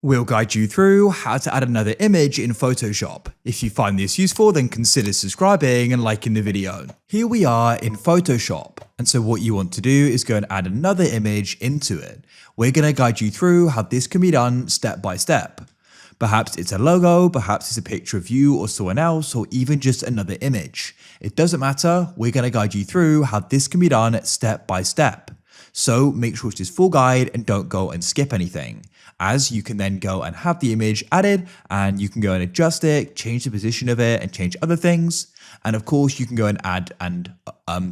We'll guide you through how to add another image in Photoshop. If you find this useful, then consider subscribing and liking the video. Here we are in Photoshop, and so what you want to do is go and add another image into it. We're going to guide you through how this can be done step by step. Perhaps it's a logo, perhaps it's a picture of you or someone else, or even just another image. It doesn't matter, we're going to guide you through how this can be done step by step. So make sure it's this full guide and don't go and skip anything, as you can then go and have the image added and you can go and adjust it, change the position of it and change other things. And of course you can go and add and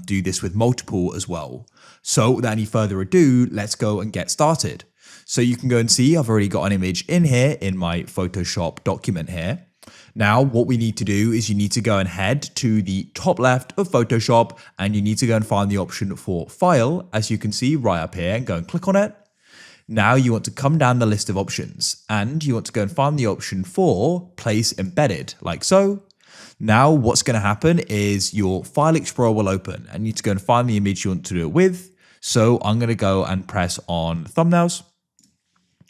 do this with multiple as well. So without any further ado, let's go and get started. So you can go and see I've already got an image in here in my Photoshop document here. Now, what we need to do is you need to go and head to the top left of Photoshop and you need to go and find the option for File, as you can see right up here, and go and click on it. Now you want to come down the list of options and you want to go and find the option for Place Embedded, like so. Now what's going to happen is your File Explorer will open and you need to go and find the image you want to do it with. So I'm going to go and press on Thumbnails.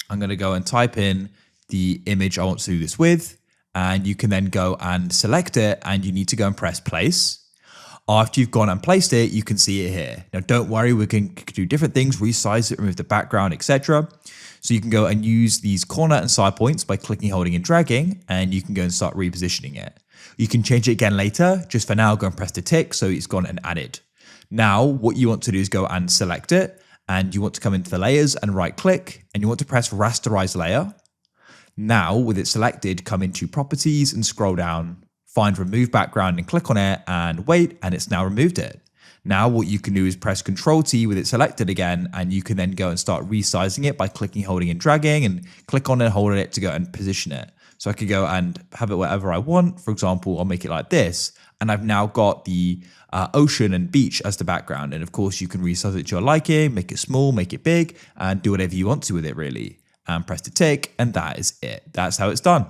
I'm going to go and type in the image I want to do this with. And you can then go and select it and you need to go and press place. After you've gone and placed it, you can see it here. Now don't worry, we can do different things, resize it, remove the background, etc. So you can go and use these corner and side points by clicking, holding and dragging, and you can go and start repositioning it. You can change it again later. Just for now, go and press the tick so it's gone and added. Now what you want to do is go and select it and you want to come into the layers and right click and you want to press rasterize layer. Now, with it selected, come into properties and scroll down, find remove background and click on it and wait, and it's now removed it. Now, what you can do is press Ctrl T with it selected again, and you can then go and start resizing it by clicking, holding and dragging and click on it and hold it to go and position it. So I could go and have it wherever I want. For example, I'll make it like this, and I've now got the ocean and beach as the background. And of course, you can resize it to your liking, make it small, make it big, and do whatever you want to with it really. And press the tick, and that is it. That's how it's done.